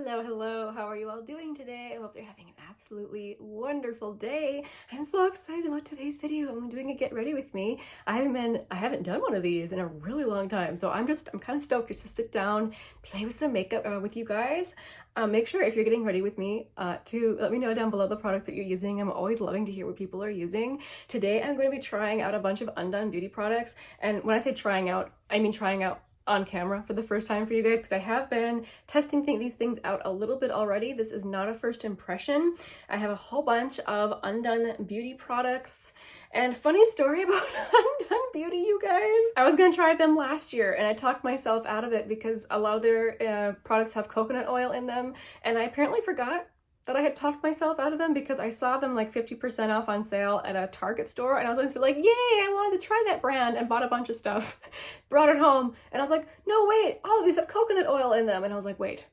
Hello, hello. How are you all doing today? I hope you're having an absolutely wonderful day. I'm so excited about today's video. I'm doing a get ready with me. I haven't done one of these in a really long time, so I'm kind of stoked just to sit down, play with some makeup with you guys. Make sure if you're getting ready with me to let me know down below the products that you're using. I'm always loving to hear what people are using. Today I'm going to be trying out a bunch of Undone beauty products, and when I say trying out, I mean trying out on camera for the first time for you guys, because I have been testing these things out a little bit already. This is not a first impression. I have a whole bunch of Undone beauty products, and funny story about Undone Beauty, you guys. I was gonna try them last year and I talked myself out of it because a lot of their products have coconut oil in them, and I apparently forgot that I had talked myself out of them because I saw them like 50% off on sale at a Target store, and I was like, yay, I wanted to try that brand, and bought a bunch of stuff, brought it home, and I was like, no, wait, all of these have coconut oil in them. And I was like, wait,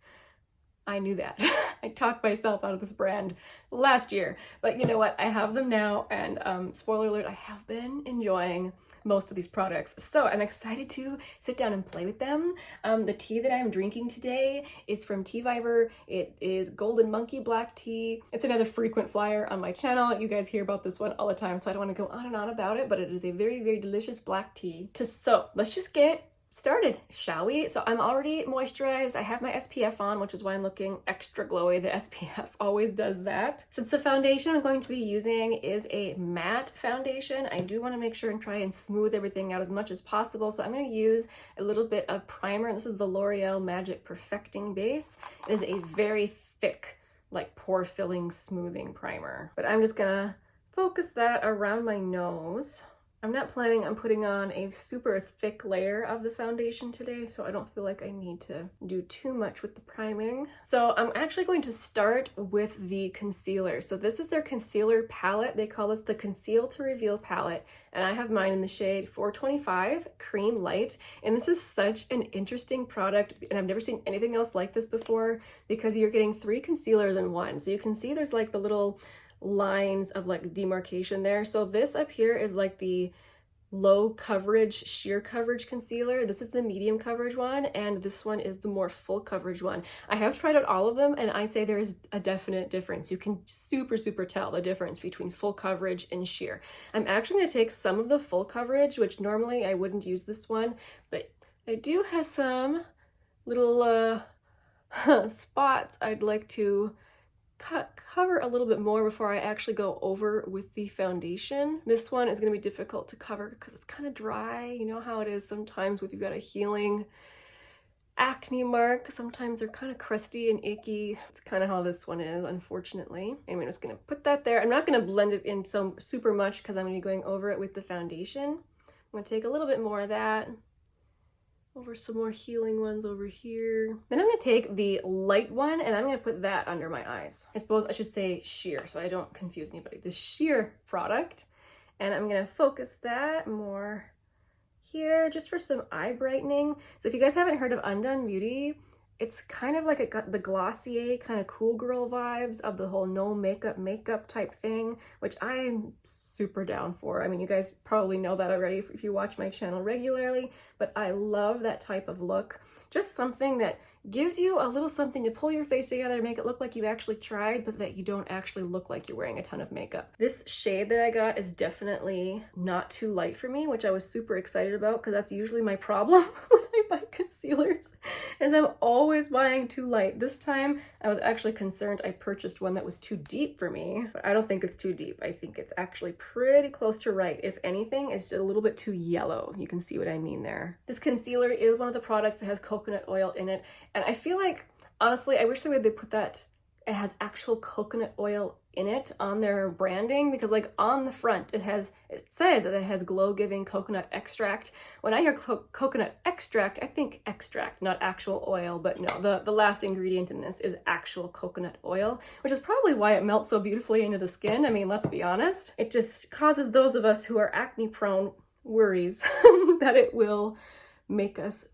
I knew that. I talked myself out of this brand last year, but you know what? I have them now, and spoiler alert, I have been enjoying most of these products. So I'm excited to sit down and play with them. The tea that I'm drinking today is from Ivory. It is Golden Monkey Black Tea. It's another frequent flyer on my channel. You guys hear about this one all the time, so I don't want to go on and on about it, but it is a very, very delicious black tea. So let's just get started, shall we? So I'm already moisturized. I have my SPF on, which is why I'm looking extra glowy. The SPF always does that. Since the foundation I'm going to be using is a matte foundation, I do want to make sure and try and smooth everything out as much as possible. So I'm going to use a little bit of primer. This is the L'Oreal Magic Perfecting Base. It is a very thick, like pore filling, smoothing primer. But I'm just gonna focus that around my nose. I'm not planning on putting on a super thick layer of the foundation today, so I don't feel like I need to do too much with the priming. So I'm actually going to start with the concealer. So this is their concealer palette. They call this the Conceal to Reveal palette, and I have mine in the shade 425 Cream Light. And this is such an interesting product, and I've never seen anything else like this before, because you're getting 3 concealers in one. So you can see there's like the little lines of like demarcation there. So this up here is like the low coverage sheer coverage concealer. This is the medium coverage one, and this one is the more full coverage one. I have tried out all of them, and I say there's a definite difference. You can super tell the difference between full coverage and sheer. I'm actually going to take some of the full coverage, which normally I wouldn't use this one, but I do have some little spots I'd like to cover a little bit more before I actually go over with the foundation. This one is going to be difficult to cover because it's kind of dry. You know how it is sometimes if you've got a healing acne mark. Sometimes they're kind of crusty and icky. It's kind of how this one is, unfortunately. Anyway, I'm just going to put that there. I'm not going to blend it in so super much because I'm going to be going over it with the foundation. I'm going to take a little bit more of that over some more healing ones over here. Then I'm gonna take the light one and I'm gonna put that under my eyes. I suppose I should say sheer so I don't confuse anybody. The sheer product. And I'm gonna focus that more here just for some eye brightening. So if you guys haven't heard of Undone Beauty, it's kind of like the Glossier kind of cool girl vibes of the whole no makeup type thing, which I'm super down for. I mean, you guys probably know that already if you watch my channel regularly, but I love that type of look. Just something that gives you a little something to pull your face together, make it look like you actually tried, but that you don't actually look like you're wearing a ton of makeup. This shade that I got is definitely not too light for me, which I was super excited about because that's usually my problem when I buy concealers, is I'm always buying too light. This time I was actually concerned I purchased one that was too deep for me, but I don't think it's too deep. I think it's actually pretty close to right. If anything, it's just a little bit too yellow. You can see what I mean there. This concealer is one of the products that has coconut oil in it, and I feel like, honestly, I wish they put that it has actual coconut oil in it on their branding, because like on the front it says that it has glow-giving coconut extract. When I hear coconut extract, I think extract, not actual oil, but no, the last ingredient in this is actual coconut oil, which is probably why it melts so beautifully into the skin. I mean, let's be honest. It just causes those of us who are acne prone worries that it will make us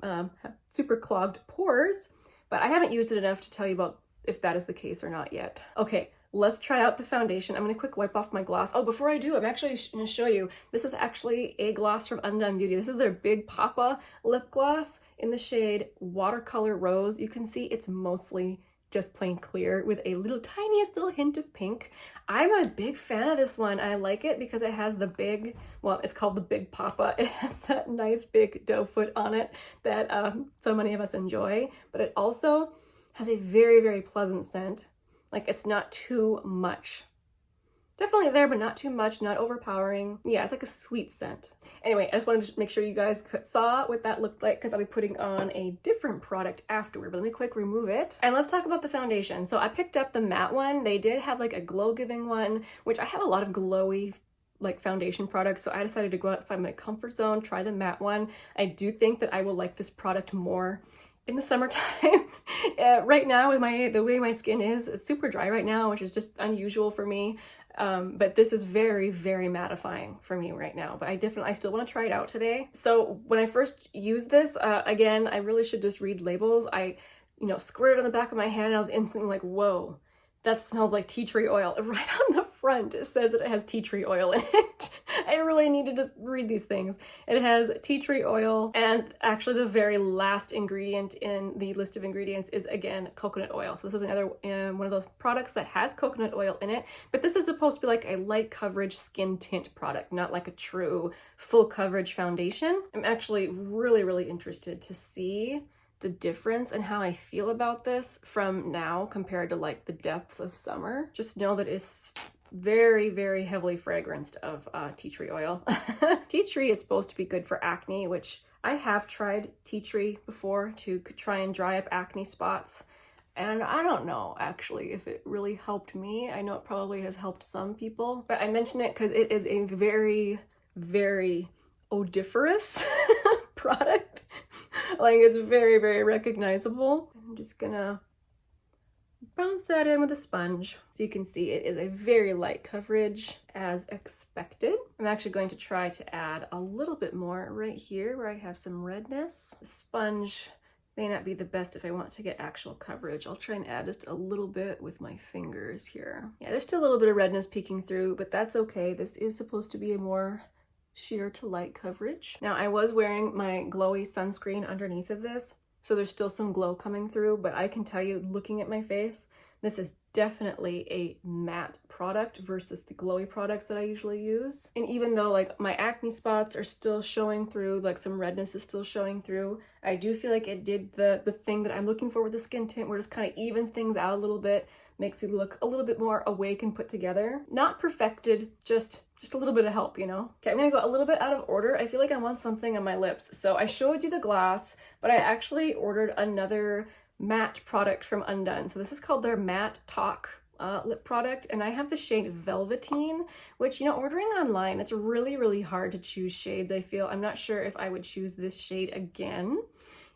have super clogged pores, but I haven't used it enough to tell you about if that is the case or not yet. Okay, let's try out the foundation. I'm gonna quick wipe off my gloss. Oh, before I do, I'm actually gonna show you. This is actually a gloss from Undone Beauty. This is their Big Papa lip gloss in the shade Watercolor Rose. You can see it's mostly just plain clear with a tiniest little hint of pink. I'm a big fan of this one. I like it because it has the big, well, it's called the Big Papa. It has that nice big doe foot on it that so many of us enjoy, but it also has a very, very pleasant scent. Like, it's not too much. Definitely there, but not too much, not overpowering. Yeah, it's like a sweet scent. Anyway, I just wanted to make sure you guys saw what that looked like because I'll be putting on a different product afterward, but let me quick remove it. And let's talk about the foundation. So I picked up the matte one. They did have like a glow-giving one, which I have a lot of glowy like foundation products, so I decided to go outside my comfort zone, try the matte one. I do think that I will like this product more in the summertime. Right now, with the way my skin is, it's super dry right now, which is just unusual for me. But this is very, very mattifying for me right now. But I still want to try it out today. So when I first used this, again, I really should just read labels. I, squirted on the back of my hand and I was instantly like, whoa, that smells like tea tree oil. Right on the front, it says that it has tea tree oil in it. I really need to just read these things. It has tea tree oil, and actually the very last ingredient in the list of ingredients is, again, coconut oil. So this is another one of those products that has coconut oil in it, but this is supposed to be like a light coverage skin tint product, not like a true full coverage foundation. I'm actually really, really interested to see the difference and how I feel about this from now compared to like the depths of summer. Just know that it's very, very heavily fragranced of tea tree oil. Tea tree is supposed to be good for acne, which I have tried tea tree before to try and dry up acne spots. And I don't know actually if it really helped me. I know it probably has helped some people, but I mention it because it is a very, very odoriferous product. Like, it's very, very recognizable. I'm just gonna bounce that in with a sponge. So you can see it is a very light coverage as expected. I'm actually going to try to add a little bit more right here where I have some redness. The sponge may not be the best if I want to get actual coverage. I'll try and add just a little bit with my fingers here. Yeah, there's still a little bit of redness peeking through, but that's okay. This is supposed to be a more sheer to light coverage. Now, I was wearing my glowy sunscreen underneath of this, so there's still some glow coming through, but I can tell you, looking at my face, this is definitely a matte product versus the glowy products that I usually use. And even though like my acne spots are still showing through, like some redness is still showing through, I do feel like it did the thing that I'm looking for with the skin tint, where it just kind of evens things out a little bit, makes you look a little bit more awake and put together. Not perfected, just a little bit of help, Okay, I'm gonna go a little bit out of order. I feel like I want something on my lips. So I showed you the gloss, but I actually ordered another matte product from Undone. So this is called their Matte Talk lip product, and I have the shade Velveteen, which, ordering online, it's really, really hard to choose shades, I feel. I'm not sure if I would choose this shade again.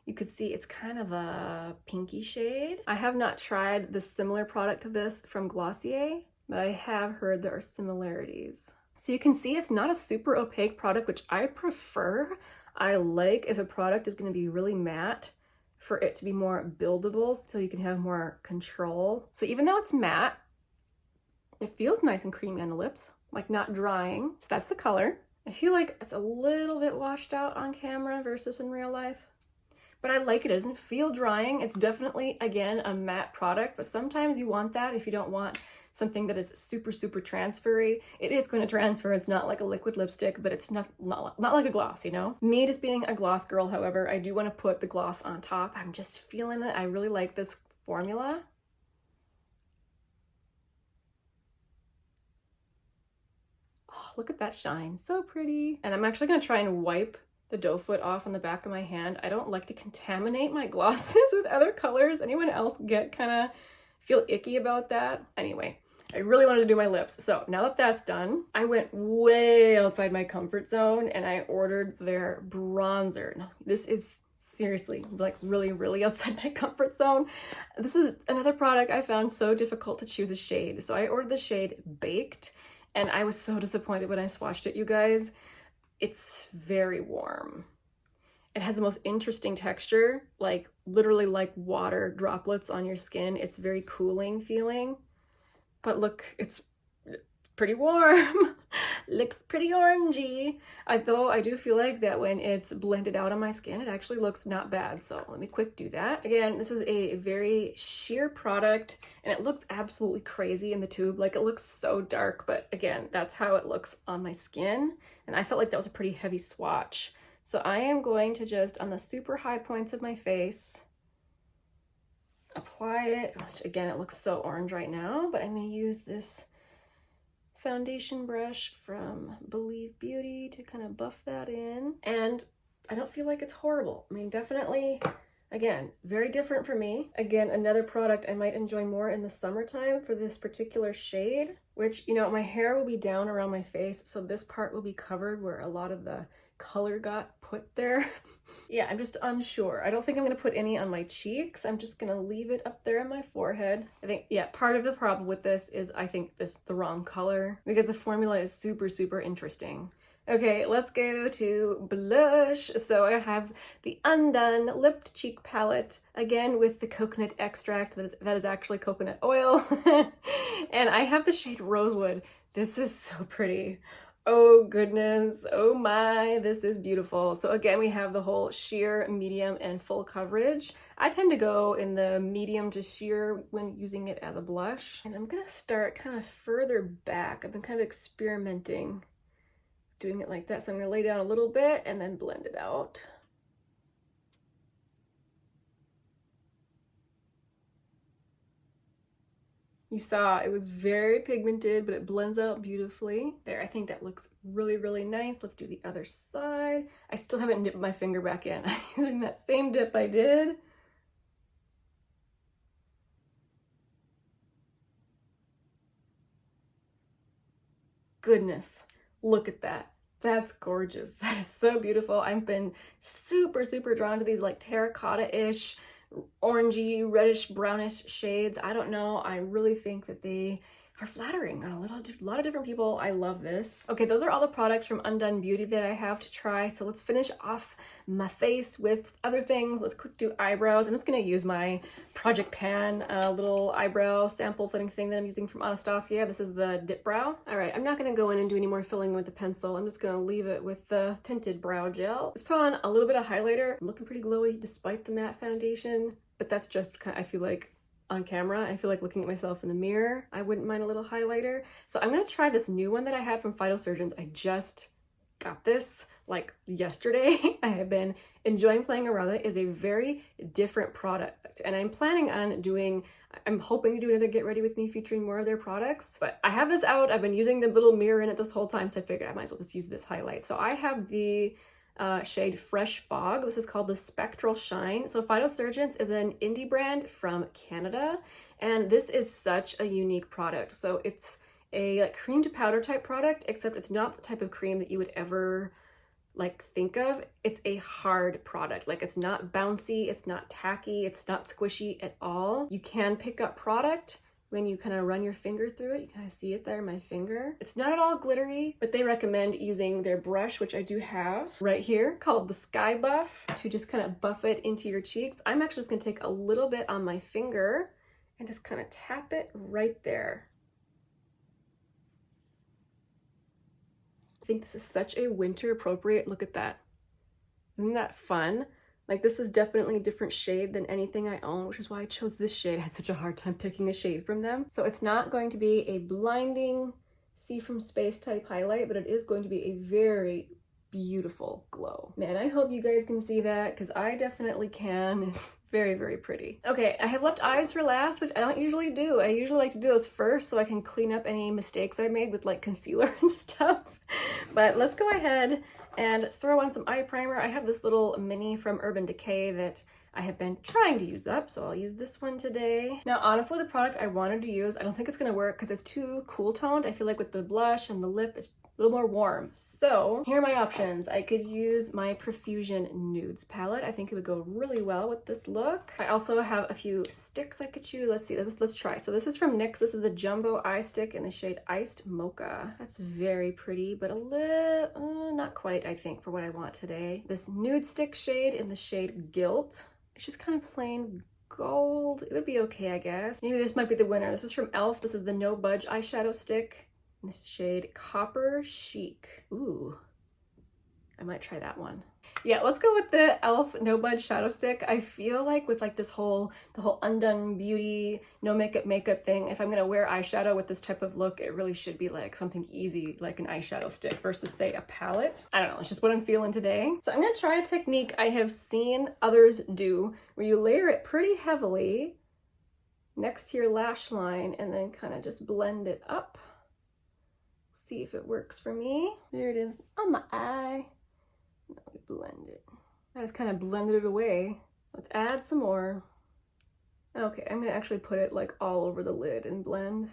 You could see it's kind of a pinky shade. I have not tried the similar product to this from Glossier, but I have heard there are similarities. So you can see it's not a super opaque product, which I prefer. I like if a product is going to be really matte for it to be more buildable so you can have more control. So even though it's matte, it feels nice and creamy on the lips, like not drying. So that's the color. I feel like it's a little bit washed out on camera versus in real life, but I like it. It doesn't feel drying. It's definitely, again, a matte product, but sometimes you want that if you don't want something that is super, super transfery. It is going to transfer. It's not like a liquid lipstick, but it's not like a gloss, Me just being a gloss girl, however, I do want to put the gloss on top. I'm just feeling it. I really like this formula. Oh, look at that shine. So pretty. And I'm actually going to try and wipe the doe foot off on the back of my hand. I don't like to contaminate my glosses with other colors. Anyone else feel icky about that? Anyway, I really wanted to do my lips. So now that that's done, I went way outside my comfort zone and I ordered their bronzer. Now, this is seriously like really, really outside my comfort zone. This is another product I found so difficult to choose a shade. So I ordered the shade Baked, and I was so disappointed when I swatched it, you guys. It's very warm. It has the most interesting texture, like literally like water droplets on your skin. It's very cooling feeling. but look, it's pretty warm. Looks pretty orangey. Though I do feel like that when it's blended out on my skin, it actually looks not bad. So let me quick do that. Again, this is a very sheer product and it looks absolutely crazy in the tube. Like it looks so dark, but again, that's how it looks on my skin. And I felt like that was a pretty heavy swatch. So I am going to just, on the super high points of my face, apply it, which again, it looks so orange right now, but I'm going to use this foundation brush from Believe Beauty to kind of buff that in. And I don't feel like it's horrible. I mean, definitely, again, very different for me. Again, another product I might enjoy more in the summertime for this particular shade, which, you know, my hair will be down around my face, so this part will be covered where a lot of the color got put there. Yeah, I'm just unsure. I don't think I'm gonna put any on my cheeks. I'm just gonna leave it up there on my forehead. I think, yeah, part of the problem with this is I think this the wrong color because the formula is super, super interesting. Okay, let's go to blush. So I have the Undone Lipped Cheek Palette, again with the coconut extract that is actually coconut oil. And I have the shade Rosewood. This is so pretty. Oh goodness, oh my, this is beautiful. So again, we have the whole sheer, medium, and full coverage. I tend to go in the medium to sheer when using it as a blush. And I'm gonna start kind of further back. I've been kind of experimenting doing it like that. So I'm gonna lay down a little bit and then blend it out. You saw it was very pigmented, but it blends out beautifully. There, I think that looks really, really nice. Let's do the other side. I still haven't dipped my finger back in. I'm using that same dip I did. Goodness, look at that. That's gorgeous. That is so beautiful. I've been super, super drawn to these like terracotta-ish, orangey, reddish, brownish shades. I don't know. I really think that they are flattering on a lot of different people. I love this. Okay, those are all the products from Undone Beauty that I have to try. So let's finish off my face with other things. Let's quick do eyebrows. I'm just gonna use my Project Pan little eyebrow sample filling thing that I'm using from Anastasia. This is the Dip Brow. All right, I'm not gonna go in and do any more filling with the pencil. I'm just gonna leave it with the tinted brow gel. Let's put on a little bit of highlighter. I'm looking pretty glowy despite the matte foundation, but that's just kind of, I feel like, on camera. I feel like looking at myself in the mirror. I wouldn't mind a little highlighter. So I'm gonna try this new one that I had from Phytosurgeons. I just got this like yesterday. I have been enjoying playing around with it. It is a very different product. And I'm planning on doing, I'm hoping to do another Get Ready With Me featuring more of their products. But I have this out. I've been using the little mirror in it this whole time. So I figured I might as well just use this highlight. So I have the shade Fresh Fog. This is called the Spectral Shine. So Phytosurgeons is an indie brand from Canada, and this is such a unique product. So it's a like cream to powder type product, except it's not the type of cream that you would ever like think of. It's a hard product. Like it's not bouncy, it's not tacky, it's not squishy at all. You can pick up product when you kind of run your finger through it. You kind of see it there, my finger. It's not at all glittery, but they recommend using their brush, which I do have right here, called the Sky Buff, to just kind of buff it into your cheeks. I'm actually just gonna take a little bit on my finger and just kind of tap it right there. I think this is such a winter appropriate, look at that. Isn't that fun? Like this is definitely a different shade than anything I own, which is why I chose this shade. I had such a hard time picking a shade from them. So it's not going to be a blinding see from space type highlight, but it is going to be a very beautiful glow. Man, I hope you guys can see that because I definitely can. It's very, very pretty. Okay, I have left eyes for last, which I don't usually do. I usually like to do those first so I can clean up any mistakes I made with like concealer and stuff. But let's go ahead and throw on some eye primer. I have this little mini from Urban Decay that I have been trying to use up, so I'll use this one today. Now, honestly, the product I wanted to use, I don't think it's gonna work because it's too cool toned. I feel like with the blush and the lip, it's a little more warm. So here are my options. I could use my Profusion Nudes palette. I think it would go really well with this look. I also have a few sticks I could choose. Let's see, let's try. So this is from NYX. This is the Jumbo Eye Stick in the shade Iced Mocha. That's very pretty, but a little, not quite, I think, for what I want today. This nude stick shade in the shade Guilt. It's just kind of plain gold. It would be okay, I guess. Maybe this might be the winner. This is from e.l.f. This is the No Budge eyeshadow stick in this shade Copper Chic. Ooh, I might try that one. Yeah, let's go with the e.l.f. No Budge shadow stick. I feel like with like the whole Undone beauty, no makeup thing, if I'm gonna wear eyeshadow with this type of look, it really should be like something easy, like an eyeshadow stick versus say a palette. I don't know, it's just what I'm feeling today. So I'm gonna try a technique I have seen others do where you layer it pretty heavily next to your lash line and then kind of just blend it up. See if it works for me. There it is on my eye. Now we blend it. I just kind of blended it away. Let's add some more. Okay, I'm gonna actually put it like all over the lid and blend.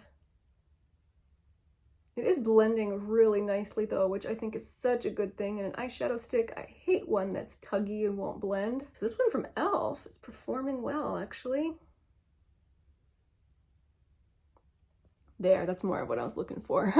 It is blending really nicely though, which I think is such a good thing in an eyeshadow stick. I hate one that's tuggy and won't blend. So this one from e.l.f. is performing well, actually. There, that's more of what I was looking for.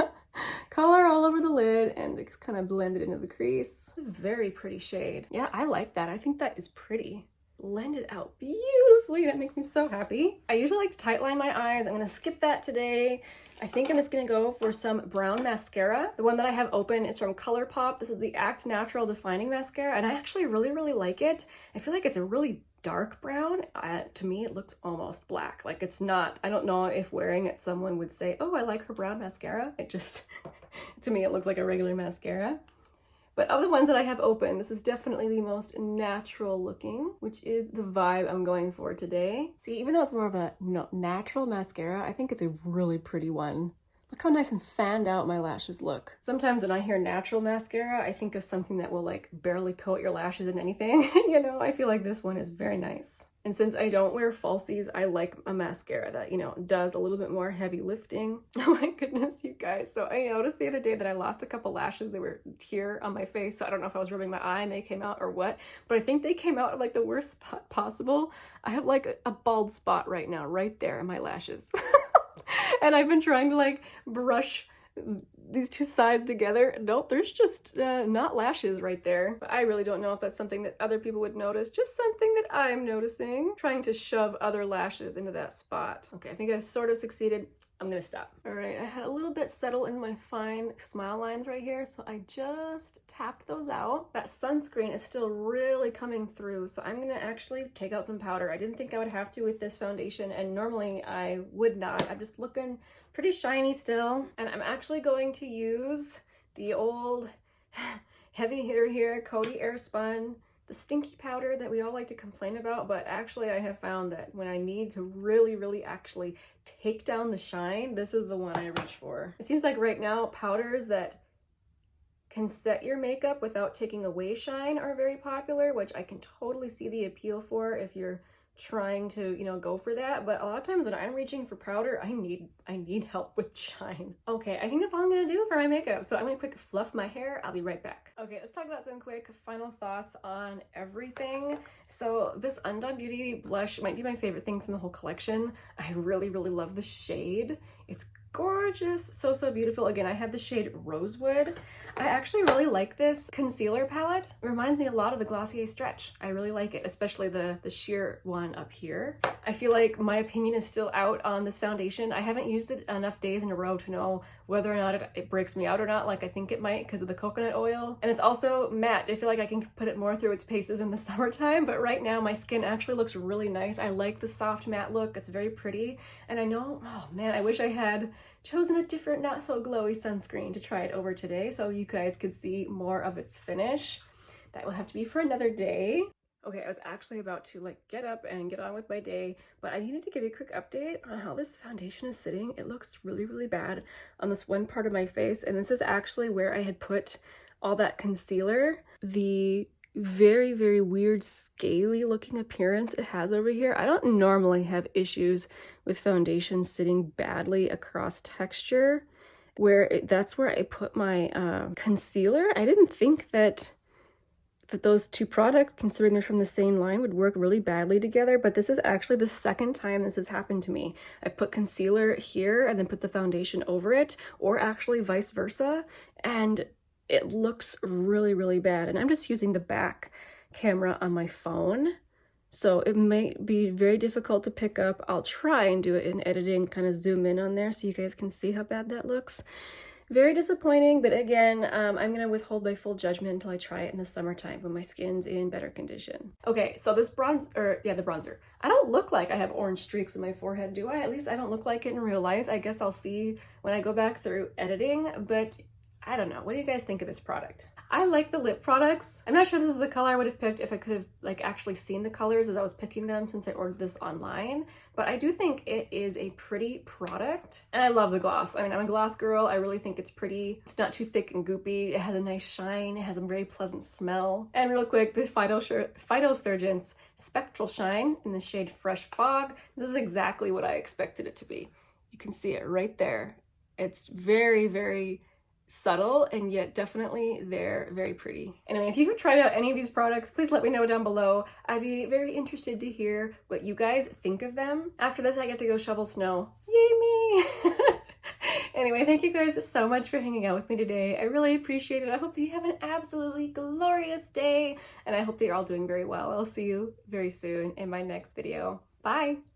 Color all over the lid and it's kind of blended into the crease. Very pretty shade. Yeah, I like that. I think that is pretty. Blended out beautifully. That makes me so happy. I usually like to tightline my eyes. I'm gonna skip that today. I think I'm just gonna go for some brown mascara. The one that I have open is from ColourPop. This is the Act Natural Defining Mascara, and I actually really like it. I feel like it's a really dark brown. To me, it looks almost black. Like it's not, I don't know if wearing it someone would say, oh, I like her brown mascara. It just, to me, it looks like a regular mascara. But of the ones that I have open, this is definitely the most natural looking, which is the vibe I'm going for today. See, even though it's more of a natural mascara, I think it's a really pretty one. Look how nice and fanned out my lashes look. Sometimes when I hear natural mascara, I think of something that will like barely coat your lashes in anything. You know, I feel like this one is very nice. And since I don't wear falsies, I like a mascara that, you know, does a little bit more heavy lifting. Oh my goodness, you guys. So I noticed the other day that I lost a couple lashes. They were here on my face. So I don't know if I was rubbing my eye and they came out or what, but I think they came out at like the worst spot possible. I have like a bald spot right now, right there in my lashes. And I've been trying to like brush these two sides together. Nope, there's just not lashes right there. But I really don't know if that's something that other people would notice, just something that I'm noticing. Trying to shove other lashes into that spot. Okay, I think I sort of succeeded. I'm gonna stop. All right, I had a little bit settle in my fine smile lines right here, so I just tapped those out. That sunscreen is still really coming through, so I'm gonna actually take out some powder. I didn't think I would have to with this foundation, and normally I would not. I'm just looking pretty shiny still, and I'm actually going to use the old heavy hitter here, Coty Airspun, the stinky powder that we all like to complain about, but actually I have found that when I need to really actually take down the shine, this is the one I reach for. It seems like right now powders that can set your makeup without taking away shine are very popular, which I can totally see the appeal for if you're trying to, you know, go for that. But a lot of times when I'm reaching for powder, I need help with shine. Okay, I think that's all I'm gonna do for my makeup. So I'm gonna quick fluff my hair. I'll be right back. Okay, let's talk about some quick final thoughts on everything. So this Undone Beauty blush might be my favorite thing from the whole collection. I really love the shade. It's gorgeous, so beautiful. Again, I have the shade Rosewood. I actually really like this concealer palette. It reminds me a lot of the Glossier Stretch. I really like it, especially the sheer one up here. I feel like my opinion is still out on this foundation. I haven't used it enough days in a row to know whether or not it breaks me out or not, like I think it might because of the coconut oil. And it's also matte. I feel like I can put it more through its paces in the summertime, but right now my skin actually looks really nice. I like the soft matte look. It's very pretty. And I know, oh man, I wish I had chosen a different not so glowy sunscreen to try it over today so you guys could see more of its finish. That will have to be for another day. Okay, I was actually about to like get up and get on with my day, but I needed to give you a quick update on how this foundation is sitting. It looks really bad on this one part of my face, and this is actually where I had put all that concealer. The very weird scaly looking appearance it has over here. I don't normally have issues with foundation sitting badly across texture, that's where I put my concealer. I didn't think that those two products, considering they're from the same line, would work really badly together, but this is actually the second time this has happened to me. I've put concealer here and then put the foundation over it, or actually vice versa, and it looks really bad. And I'm just using the back camera on my phone, So it might be very difficult to pick up. I'll try and do it in editing, kind of zoom in on there so you guys can see how bad that looks. Very disappointing, but again, I'm gonna withhold my full judgment until I try it in the summertime when my skin's in better condition. Okay, so this the bronzer. I don't look like I have orange streaks in my forehead, do I? At least I don't look like it in real life. I guess I'll see when I go back through editing, but I don't know. What do you guys think of this product? I like the lip products. I'm not sure this is the color I would have picked if I could have like actually seen the colors as I was picking them since I ordered this online, but I do think it is a pretty product and I love the gloss. I mean, I'm a gloss girl. I really think it's pretty. It's not too thick and goopy. It has a nice shine. It has a very pleasant smell. And real quick, the Phytosurgence Spectral Shine in the shade Fresh Fog. This is exactly what I expected it to be. You can see it right there. It's very, very subtle and yet definitely they're very pretty. Anyway, if you have tried out any of these products, please let me know down below. I'd be very interested to hear what you guys think of them. After this, I get to go shovel snow. Yay me! Anyway, thank you guys so much for hanging out with me today. I really appreciate it. I hope that you have an absolutely glorious day and I hope that you're all doing very well. I'll see you very soon in my next video. Bye!